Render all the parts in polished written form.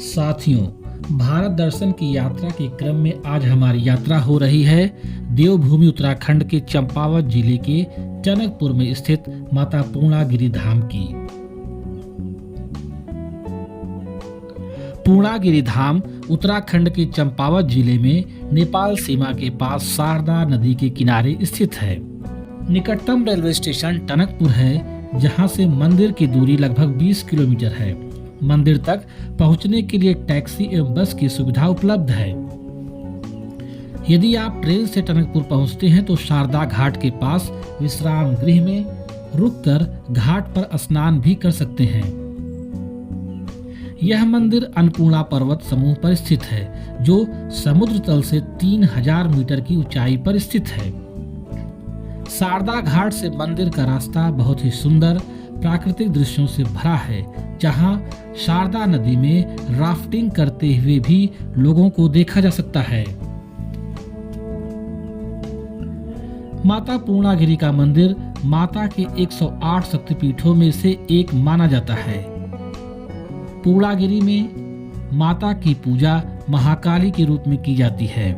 साथियों, भारत दर्शन की यात्रा के क्रम में आज हमारी यात्रा हो रही है देवभूमि उत्तराखंड के चंपावत जिले के टनकपुर में स्थित माता पूर्णागिरि धाम की। पूर्णागिरि धाम उत्तराखंड के चंपावत जिले में नेपाल सीमा के पास शारदा नदी के किनारे स्थित है। निकटतम रेलवे स्टेशन टनकपुर है, जहां से मंदिर की दूरी लगभग 20 किलोमीटर है। मंदिर तक पहुंचने के लिए टैक्सी एवं बस की सुविधा उपलब्ध है। यदि आप ट्रेन से टनकपुर पहुंचते हैं तो शारदा घाट के पास विश्राम गृह में रुककर घाट पर स्नान भी कर सकते हैं। यह मंदिर अन्नपूर्णा पर्वत समूह पर स्थित है, जो समुद्र तल से 3000 मीटर की ऊंचाई पर स्थित है। शारदा घाट से मंदिर का रास्ता बहुत ही सुंदर प्राकृतिक दृश्यों से भरा है, जहां शारदा नदी में राफ्टिंग करते हुए भी लोगों को देखा जा सकता है। माता पूर्णागिरि का मंदिर माता के 108 शक्तिपीठों में से एक माना जाता है। पूर्णागिरि में माता की पूजा महाकाली के रूप में की जाती है।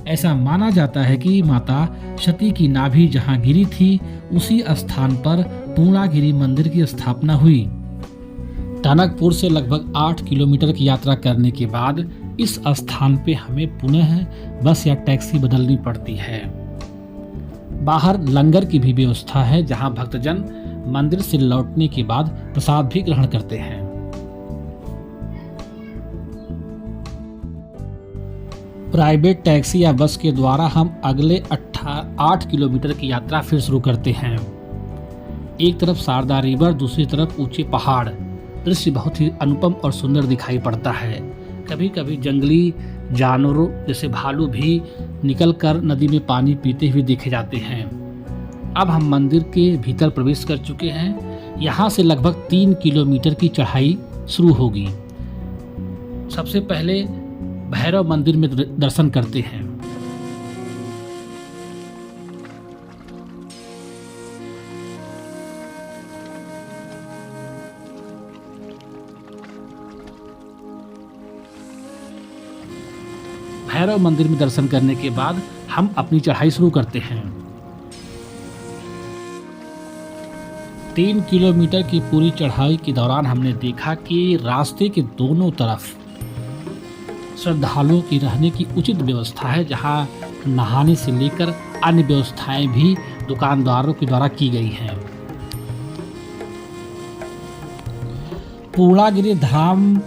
ऐसा माना जाता है कि माता सती की नाभि जहां गिरी थी, उसी स्थान पर पूर्णागिरि मंदिर की स्थापना हुई। टनकपुर से लगभग 8 किलोमीटर की यात्रा करने के बाद इस स्थान पे हमें पुनः बस या टैक्सी बदलनी पड़ती है। बाहर लंगर की भी व्यवस्था है, जहां भक्तजन मंदिर से लौटने के बाद प्रसाद भी ग्रहण करते हैं। प्राइवेट टैक्सी या बस के द्वारा हम अगले 8 किलोमीटर की यात्रा फिर शुरू करते हैं। एक तरफ शारदा रिवर, दूसरी तरफ ऊंचे पहाड़। दृश्य बहुत ही अनुपम और सुंदर दिखाई पड़ता है। कभी कभी जंगली जानवरों जैसे भालू भी निकलकर नदी में पानी पीते हुए देखे जाते हैं। अब हम मंदिर के भीतर प्रवेश कर चुके हैं। यहाँ से लगभग 3 किलोमीटर की चढ़ाई शुरू होगी। सबसे पहले भैरव मंदिर में दर्शन करते हैं। भैरव मंदिर में दर्शन करने के बाद हम अपनी चढ़ाई शुरू करते हैं। 3 किलोमीटर की पूरी चढ़ाई के दौरान हमने देखा कि रास्ते के दोनों तरफ श्रद्धालुओं की रहने की उचित व्यवस्था है, जहां नहाने से लेकर अन्य व्यवस्थाएं भी दुकानदारों के द्वारा की गई हैं। पूर्णागिरि धाम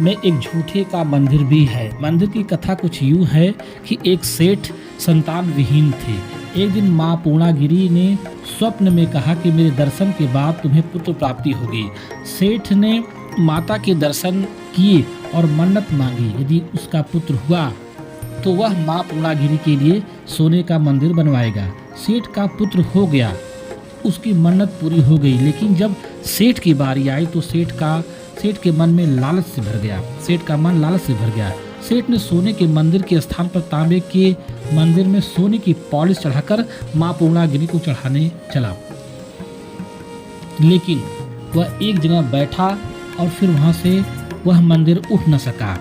में एक झूठे का मंदिर भी है। मंदिर की कथा कुछ यूं है कि एक सेठ संतान विहीन थे। एक दिन मां पूर्णागिरि ने स्वप्न में कहा कि मेरे दर्शन के बाद तुम्हें पुत्र प्राप्ति होगी। सेठ ने माता के दर्शन किए और मन्नत मांगी। यदि उसका पुत्र हुआ तो वह मां पूर्णागिरि के लिए सोने का मंदिर बनवाएगा। सेठ का पुत्र हो गया, उसकी मन्नत पूरी हो गई। लेकिन जब सेठ की बारी आई तो सेठ के मन में लालच से भर गया। सेठ का मन लालच से भर गया। सेठ ने सोने के मंदिर के स्थान पर तांबे के मंदिर में सोने की पॉलिश चढ़ाकर मां पूर्णागिरि को चढ़ाने चला। लेकिन वह एक जगह बैठा और फिर वहां से वह मंदिर उठ न सका।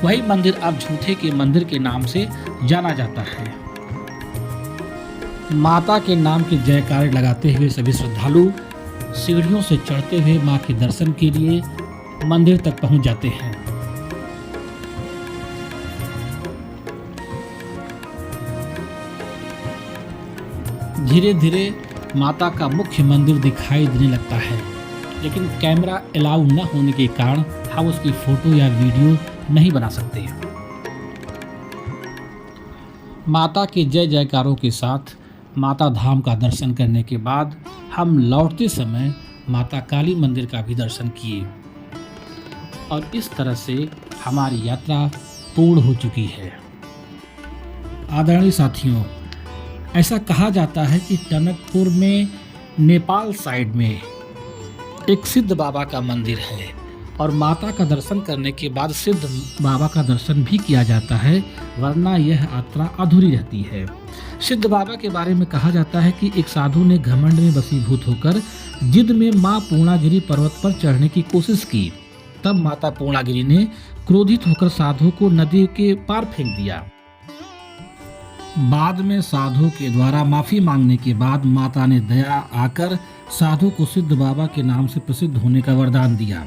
वही मंदिर अब झूठे के मंदिर के नाम से जाना जाता है। माता के नाम के जयकारे लगाते हुए सभी श्रद्धालु सीढ़ियों से चढ़ते हुए मां के दर्शन के लिए मंदिर तक पहुंच जाते हैं। धीरे धीरे माता का मुख्य मंदिर दिखाई देने लगता है, लेकिन कैमरा अलाउ न होने के कारण हम उसकी फोटो या वीडियो नहीं बना सकते। माता के जय जयकारों के साथ माता धाम का दर्शन करने के बाद हम लौटते समय माता काली मंदिर का भी दर्शन किए और इस तरह से हमारी यात्रा पूर्ण हो चुकी है। आदरणीय साथियों, ऐसा कहा जाता है कि टनकपुर में नेपाल साइड में एक सिद्ध बाबा का मंदिर है और माता का दर्शन करने के बाद सिद्ध बाबा का दर्शन भी किया जाता है, वरना यह यात्रा अधूरी रहती है। सिद्ध बाबा के बारे में कहा जाता है कि एक साधु ने घमंड में वशीभूत होकर जिद में मां पूर्णागिरि पर्वत पर चढ़ने की कोशिश की। तब माता पूर्णागिरि ने क्रोधित होकर साधु को नदी के पार फेंक दिया। बाद में साधु के द्वारा माफी मांगने के बाद माता ने दया आकर साधु को सिद्ध बाबा के नाम से प्रसिद्ध होने का वरदान दिया।